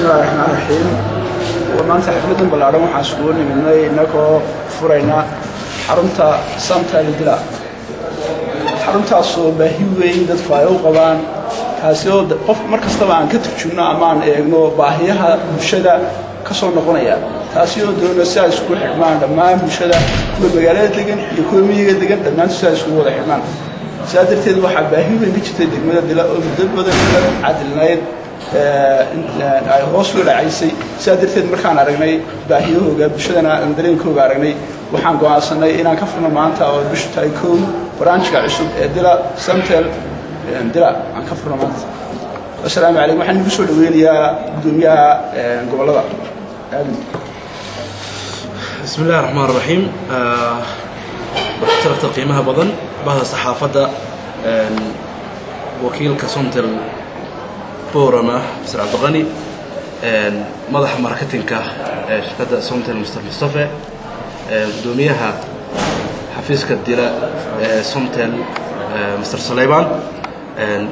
بسم الله الرحمن الرحيم ومانت حفلة بلارم حاسكون مني إنكو فرينا حرمتا سامتا لدلا حرمتا صوبة هي دفاعي وقبان هاسيو قف مركز طبعا كترجمنا أمان إنه باهيها مشدة كسر نقنية هاسيو دون الساعة سكون حكمان لما مشدة كل مجالات لجن يكون ميجا لجن لما الساعة سكون حكمان سادر تدو حباهي وبيجي تدق من الدلا بدل عدلنايد ay hoos loo dhacaysay saadirteed markaan aragnay baahiyahooga bulshadana dareenkooga aragnay waxaan go'aansanay inaan ka furno maanta oo bisha tahay koow branchka cusub ee dila samtel dila aan ka furno maanta assalaamu calaykum waxaan ugu soo dhaweynayaa gudoomiyaha gobolada bismillahi rahmaani rahiim waxtarta qiimaha badan bahda saxaafadda wakiilka somtel بورما مستر عبد الغني مدح ماركتينكا شركة سومتل مستر مصطفى دوميها حفيزك الديرة سومتل مستر سليمان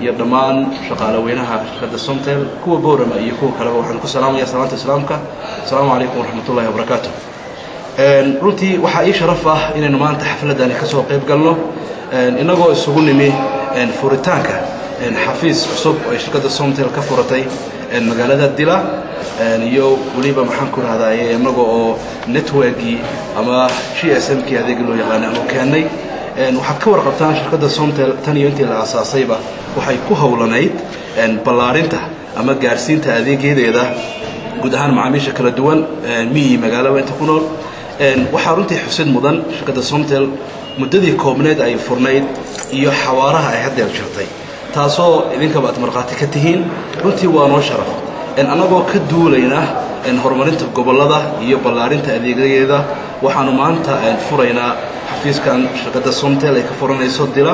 يبدمان شغالة وينها شركة سومتل كو بورما يكو كلا وحنكو سلام يا سلامة سلامك السلام عليكم ورحمة الله وبركاته runtii waxa ii sharaf ah inaynu maanta xafladan ka soo qayb galno inagoo isugu nimi furitaanka حفيز عصب شركة سومتل كفرتي المجالات الدلا iyo waliba maxaan ku raadayay anaga oo networki ama GSM ki adeeg loo yaqaan ama keenay waxa ka warqabtaan shirkadda Somtel tan iyo intii la aasaasayba waxay ku hawlanayd ballaarinta ama gaarsiinta adeegyadeeda guud ahaan macaamiisha kala duwan magaalada inta ku nool waxa runtii xusid mudan shirkadda Somtel muddadii koobneed ay furnayd iyo xawaaraha ay hadda jirtay taasoo idinka baad marqaati ka tihiin runtii waa noo sharaf anagoo ka duulayna horumarinta gobolada iyo ballaarinta adeegyadeeda waxaanu maanta furaynaa xafiiskan shirkadda Somtel ay ka furanayso dila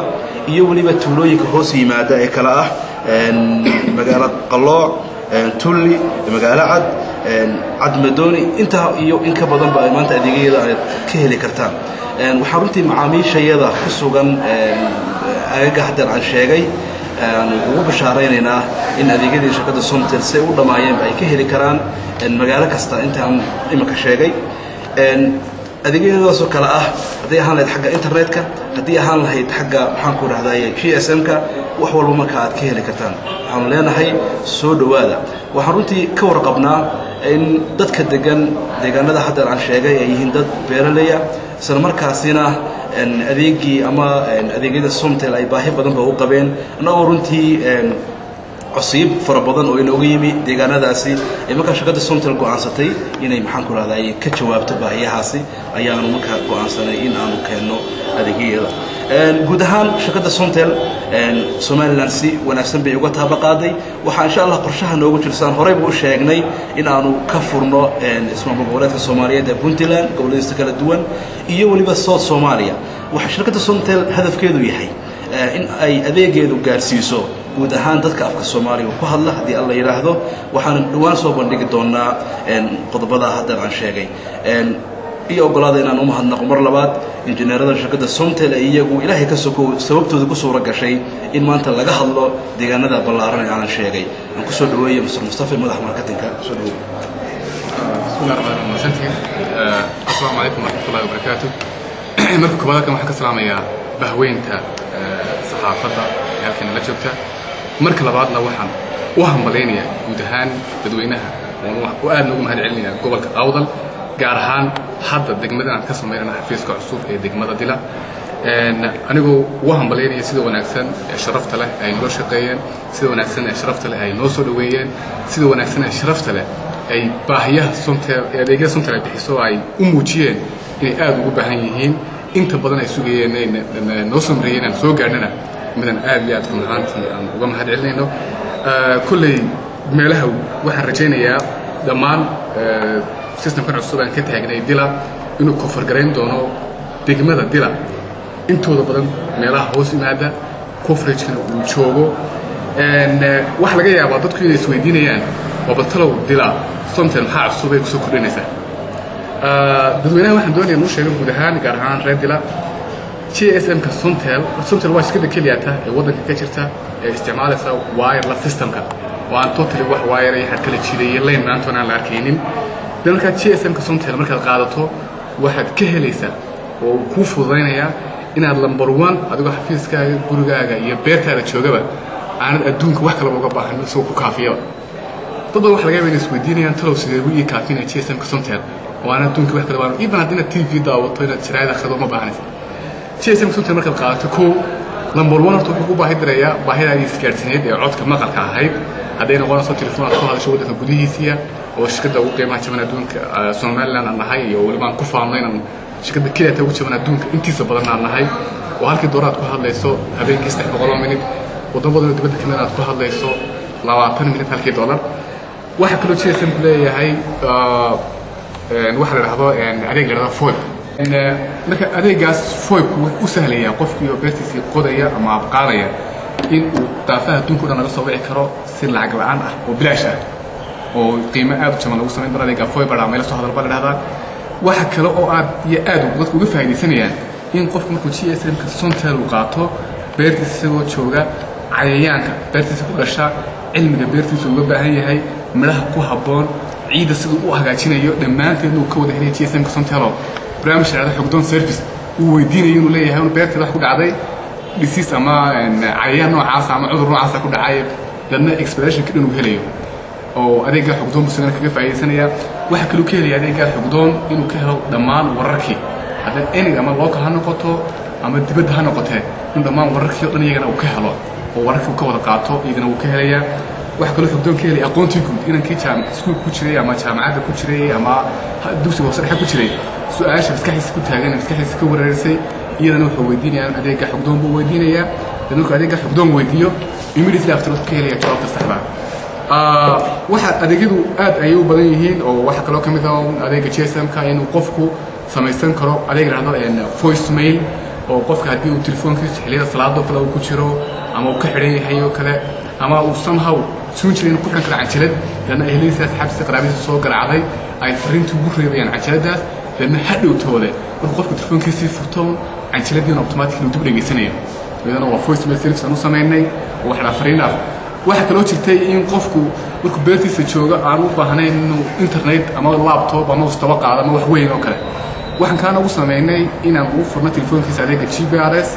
iyo waliba tuulooyinka hoos yimaada ee kala ah magaalada Qalooc Tulli magaalada Cad Madooni inta iyo in ka badan baa maanta adeegyadeeda ay ka heli kartaan waxaan runtii macaamiishayada ku sugan ayaga hadda aan sheegay ugu bashaareynayna in adeegyada shirkadda Somtel si u dhamaayeen ay ka heli karaan magaalo kasta inta aan imika sheegay adeegyadaas oo kala ah hadii ahaan lahayd xagga internetka hadii ahaan lahayd xagga waxaan ku raadayay GSM-ka wax walba marka aad ka heli kartaan waxaan leenahay soo dhawaada waxaan runtii ka warqabnaa in dadka deegaanada hadda aan sheegay ay yihiin dad beeraley ah isla markaasina adeegii ama adeegyada Somtel ay baahi badan u qabeen anagoo runtii cusub fara badan oo inooga yimi deegaanadaasi ay marka shirkadda Somtel go'aansatay inay maxaan ku raadayay ka jawaabto baahiyahaasi ayaanu marka go'aansanay in aanu keenno adeegyada guud ahaan shirkadda Somtel Somaliland si wanaagsan bay uga taabaqaaday waxa insha Allah qorshaha noogu jirsan horey buu sheegnay in aanu ka furno ismaamul goboleedka Soomaaliyeed ee Puntland goboladiisa kala duwan iyo waliba South Soomaaliya waxa shirkadda Somtel hadafkeedu yahay in ay adeeggeedu gaarsiiso guud ahaan dadka afka Soomaaliya ku hadla hadii Allah yiraahdo waxaan dhawaan soo bandhigi doonaa qodobada hadda aan sheegay iyo ogolaada inaan u mahadnaqo mar labaad injineerada shirkadda Somtel iyagu Ilaahay ka soo sababtooda ku soo gashay in maanta laga hadlo deegaanada ballaaran ee aan sheegay aan ku soo dhaweeyay Mr. Mustafa madax marketinka soo dhaweey bismillaahir rahmaanir rahiim assalaamu alaykum wa rahmatullahi wa barakaatuh marka koobaad waxaan ka salaamayaa bahweynta saxaafadda halkan la joogta marka labaadna waxaan u hambaleynayaa guud ahaan dadweynaha oo aad ugu mahadcelinayaa gobolka Awdal gaar ahaan hadda degmada aan ka sameeyay xafiiska cusub ee degmada Dila anigoo u hambaleynayaa sida wanaagsan ee sharafta leh ay noo shaqeeyeen sida wanaagsan ee sharafta leh ay noo soo dhaweeyeen sida wanaagsan ee sharafta leh ay baahiyaha Somtel adeegyada Somtel ay bixiso ay u muujiyeen inay aad ugu baahan yihiin inta badan ay sugayeen inay noo samreeyeen soo gaarnana midan aad iyo aad runtii aan uga mahadcelinayno kulley meelaha waxaan rajaynayaa dhammaan systemka cusub aan ka taagnay Dila inuu ku fargareyn doono degmada Dila intooda badan meelaha hoos yimaada coverage-kana uu joogo wax laga yaabaa dadku inay isweydiinayaan wabatalow Dila Somtel maxaa cusub ay ku soo kordhinaysaa dadweynaha waxaan doonayaa inuu sheego guud ahaan gaar ahaan reer Dila GSM-ka Somtel waa shirkadda keliya ee waddanka ka jirta ee isticmaalaysa wireless system-ka وأن توتل واير يحكي لشيء لين ما أنتوا على أركينين لأن كان شيء اسمه كسمتها مركز قاعدته واحد كهليسة وكوف ضينيا إن اللمبر 1 أدوك حفيز كا جورجاجا يبيت هذا الشجبة أنا أدونك واحد لو جباه نسوق كافية تضل واحد جاي من السويدين أنت لو سيدوي كافيين شيء اسمه كسمتها وأنا أدونك واحد لو إذا عندنا تي في دا وطينا شرايط خذوا ما بعنف شيء اسمه كسمتها مركز قاعدته كو لمبر 1 أرتوح كوبا هيدريا باهي هذه سكرتينيد عود كمقال كهايد هذين قلنا صوت تلفون أطفال هذا شو ده كبديه سيا وشكده وقيمة كمان أدونك سومالي أنا هاي ولما نكفى عملنا شكده كده توجه من أدونك أنتي سبضنا أنا هاي وهالك الدورات كهذا يسوع هبين كيستح بقولهم منك وضبط اللي تبدأ كمان كهذا يسوع لو أعطني من هالك $1 واحد كله شيء سمبل هاي واحد هذا يعني عليك هذا فوق إن لك عليك جاس فوق وسهلية قف يوبرتسي قضية مع بقارية إن تعرفها دون كنا نقص وعي كرو سر العقل عنه وبلاشه وقيمة أدو كمان لو سمين درا لقى فوق برا عمله صهد البلد هذا واحد كلا أو يأدو وقت وقف هذه سنة إن قف كم كل شيء يسلم كسنتر وقاطه بيرتسي وشوجا عيانك بيرتسي كلشة علم بيرتسي وجبه هي ملاه كوهبون عيد السدود وهجاتينا لما أنت إنه كود هني شيء يسلم كسنتر برامج هذا حقدون سيرفيس ويدينا ينو ليه هون بيرتسي راح كود عادي بسيس أما إن عيان نوع عاصة أما عذر نوع عاصة كود عايب لأن إكسبريشن كده إنه هليه أو أديك حقدون بس أنا كيف أي سنة واحد كله كيلي أديك حقدون إنه كهل دمان وركي هذا إني أما الواقع هنقطه أما تبدأ هنقطه إنه دمان وركي أنا يجنا وكهله ووركي وكود قاطه يجنا وكهليا واحد كله حقدون كيلي أقون تيكون إن كيتشام سكول كوتشري أما جامعة كوتشري أما دوسي وصرح كوتشري سؤال شو بسكحي سكوت هاجنا بسكحي سكوت ورسي إذا نوح ويديني أنا أديك حقدون بويدينيا لأنه أديك حقدون ويديو immediately after كيلي يجرب تستحبه واحد أديكيدو أيوه بدنيهين أو واحد كلو كمثال أديك GSM كأنه قفكو سميستن كرو أديك هذا يعني voice mail أو قفك هديه تلفون كيس حليه الصلاة كلا وكشرو أما وكحري هيو كلا أما somehow سونشلين كل كلا عجلة لأن أهلي ساس حبس قرابي السوق العادي أي فرين تبغى يعني عجلة لأن حد وتولى وقفك تلفون كيس فوتون عجلة دي أوتوماتيك لو تبغى جسنيه إذا أنا voice mail سيرفس أنا سميني وواحد فرين واحد كلو تجتي إن قفكو markuu beertiisa jooga aan u baahnayn inuu internet ama laptop ama mustawaa qaado ama wax weyn oo kale waxaan kaan ugu sameeynay inaan ugu furno telefoonkiisa adeega GPRS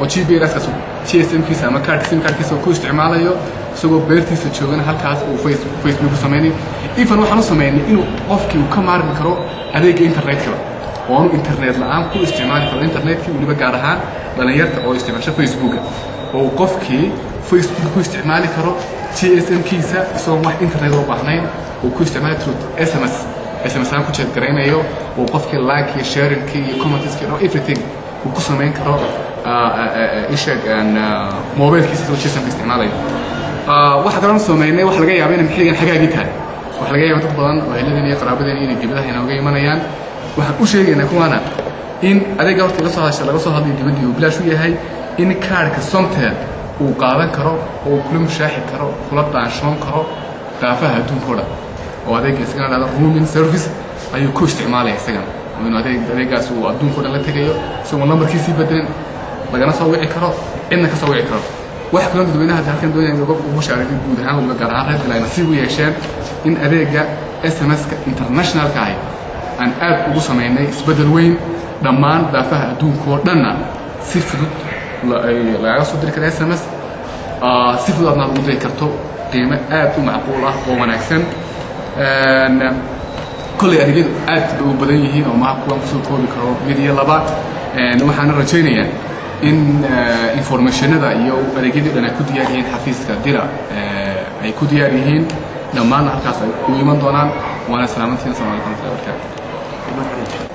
oo GPRS kaas GSM kiisa ama card SIM card kiisa ku isticmaalayo isagoo beertiisa joogana halkaas uu Facebook ku sameeyay ifan waxaan u sameeynay inuu qofkii uu ka maarmi karo adeega internetka oo uu internet la'aan ku isticmaali karo internetka waliba gaar ahaan dhalinyarta oo isticmaasha Facebook oo qofkii Facebook ku isticmaali karo GSM كيسة سو واحد إنترنت وبحنين وكويس تعمل تروت SMS أنا كنت قرينايو وقف كي لايك كي شيرين كي كومنتس كي everything وكوس ما ينكرو إيش عن موبايل كيسة GSM كاستعماله واحد ران سوميني واحد جاي يعمل محيط حاجة جديدة واحد جاي يعمل طبعا وهلذي قرابة يعني يجيب لها هنا وجاي منيان واحد وش يجي نكون أنا إن أديك أرتي لصها هذه الفيديو بلا شوية هاي إن كارك صمتها وقاعدين كرو وكل مشاهد كرو خلطة عشان كرو تعرفها دون كذا وهذا يسكن على رومين سيرفيس أيو كوش استعماله يسكن وإنه هذا سو دون كذا لا تجيو سو نمبر كيسي بدين بجانا سوي كرو إنك سوي كرو واحد كلام دوينها هذا كان دوينها يجوب ومش عارف يقول هذا ولا قرعة هذا لا نسيبه يشان إن هذا SMS international كاي أن أب وصمينا يسبدل وين ضمان دافع دون كذا صفر لا يصدر كذا SMS صفر أنا أقول ذكرته قيمة آب ومعقولة ومناسب كل أديك آب وبدنيه أو معقولة مسؤول كل كرو بدي الله بعد نوحنا رجينا إن information هذا يو أديك أنا كودي يرين حفيز كديرة أي كودي يرين لما أنا هكذا ويمان دونان وأنا سلامتين السلام عليكم ورحمة الله وبركاته.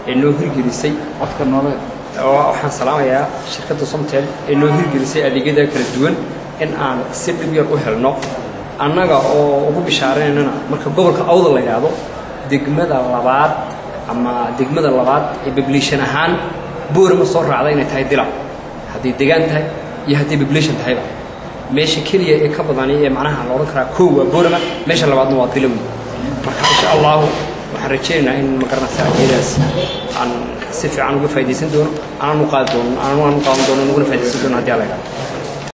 إنه هي جلسي أكثر نوع وحن سلام يا شركة صمتل إنه هي جلسي أديك ده كردون إن أنا سبب يروح النق أنا أبو بشارين أنا مركب قبل كأوضة اللي هذا دقمة اللبات أما دقمة اللبات ببليشن هان بور مصر علينا تهديلا هذه دقان تهي يهدي ببليشن تهيلا ماشي كلية كبضانية معناها لو ذكر كوة بورما ماشي اللبات نواطلهم مركب إن شاء الله وحرجينا إن مقرنا ساعدينس عن سفي عن وفايدة سندون أنا مقادون أنا مقام دون نقول فايدة سندون هدي عليها